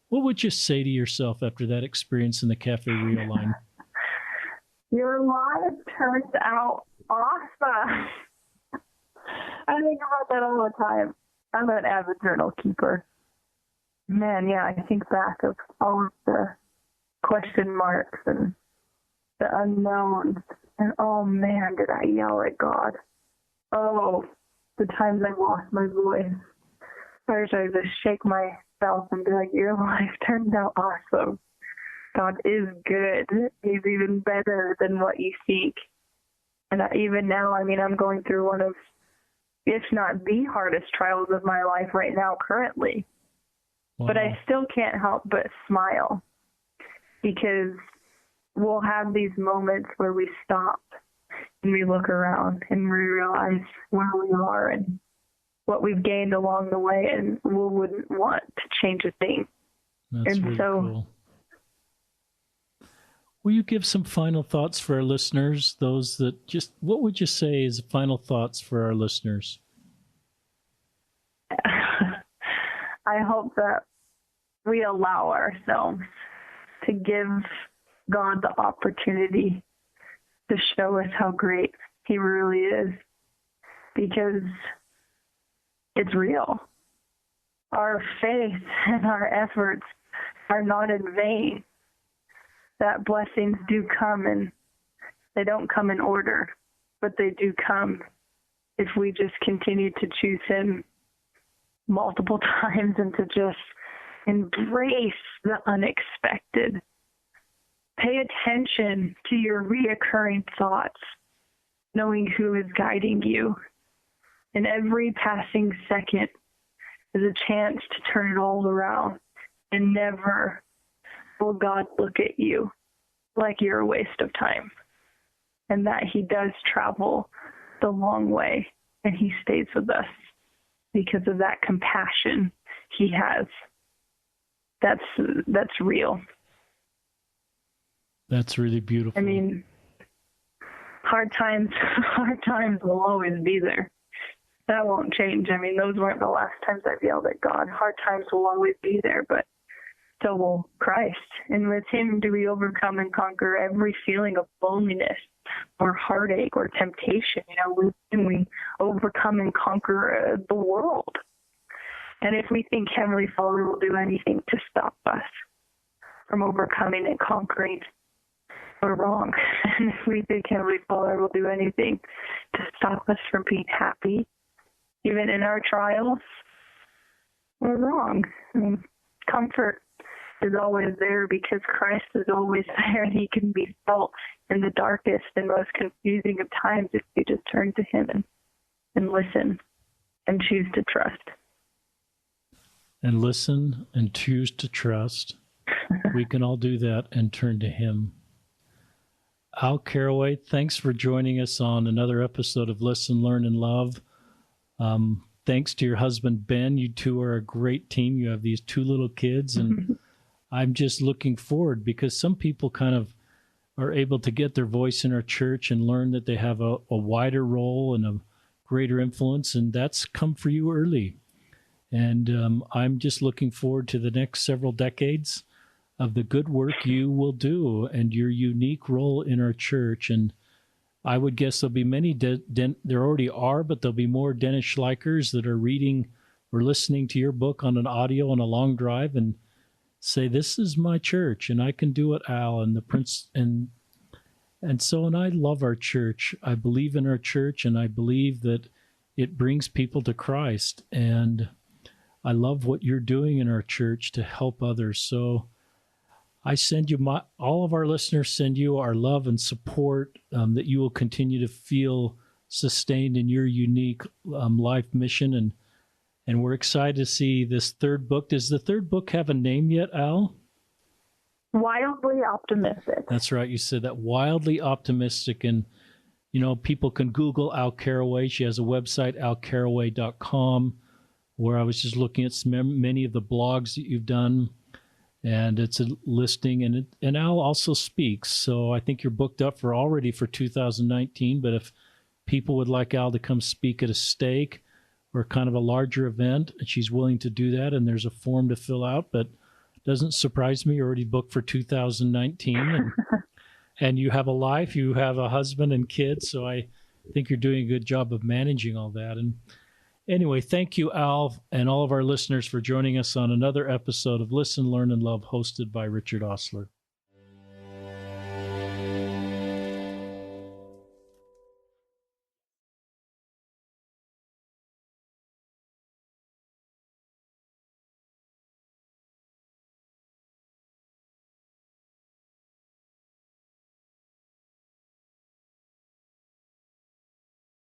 Speaker 1: what would you say to yourself after that experience in the Cafe Rio line?
Speaker 2: Your life turns out awesome. I think about that all the time. I'm an avid journal keeper. Man, yeah, I think back of all of the question marks and the unknowns. And oh man, did I yell at God. Oh, the times I lost my voice. I wish I would just shake myself and be like, your life turned out awesome. God is good. He's even better than what you think. And even now, I'm going through one of, if not the hardest trials of my life right now currently. Wow. But I still can't help but smile, because we'll have these moments where we stop and we look around and we realize where we are and what we've gained along the way, and we wouldn't want to change a thing.
Speaker 1: That's really cool. Will you give some final thoughts for our listeners? What would you say is final thoughts for our listeners?
Speaker 2: I hope that we allow ourselves to give God the opportunity to show us how great He really is, because it's real. Our faith and our efforts are not in vain. That blessings do come, and they don't come in order, but they do come if we just continue to choose Him multiple times and to just embrace the unexpected. Pay attention to your reoccurring thoughts, knowing who is guiding you. And every passing second is a chance to turn it all around, and never will God look at you like you're a waste of time, and that He does travel the long way and He stays with us because of that compassion he has. That's real.
Speaker 1: That's really beautiful.
Speaker 2: I mean, hard times will always be there. That won't change. I mean, those weren't the last times I've yelled at God. Hard times will always be there, but so will Christ. And with him do we overcome and conquer every feeling of loneliness or heartache or temptation. You know, with him we overcome and conquer the world. And if we think Heavenly Father will do anything to stop us from overcoming and conquering, we're wrong. And if we think Heavenly Father will do anything to stop us from being happy, even in our trials, we're wrong. I mean, comfort is always there because Christ is always there, and he can be felt in the darkest and most confusing of times if you just turn to him and listen and choose to trust.
Speaker 1: And listen and choose to trust. We can all do that and turn to him. Al Carraway, thanks for joining us on another episode of Listen, Learn, and Love. Thanks to your husband, Ben. You two are a great team. You have these two little kids, and I'm just looking forward because some people kind of are able to get their voice in our church and learn that they have a wider role and a greater influence, and that's come for you early. And I'm just looking forward to the next several decades of the good work you will do and your unique role in our church. And I would guess there'll be many, there already are, but there'll be more Dennis Schleikers that are reading or listening to your book on an audio on a long drive and say, this is my church and I can do it, Al, and the Prince. And I love our church. I believe in our church, and I believe that it brings people to Christ. And I love what you're doing in our church to help others. So I send you all of our listeners send you our love and support, that you will continue to feel sustained in your unique life mission. And we're excited to see this third book. Does the third book have a name yet, Al?
Speaker 2: Wildly Optimistic.
Speaker 1: That's right. You said that, Wildly Optimistic. And, you know, people can Google Al Carraway. She has a website, alcarraway.com, where I was just looking at many of the blogs that you've done. And it's a listing, and Al also speaks. So I think you're booked up already for 2019. But if people would like Al to come speak at a stake or kind of a larger event, she's willing to do that. And there's a form to fill out, but it doesn't surprise me. You're already booked for 2019. And you have a life, you have a husband and kids. So I think you're doing a good job of managing all that. And anyway, thank you, Al, and all of our listeners for joining us on another episode of Listen, Learn, and Love, hosted by Richard Osler.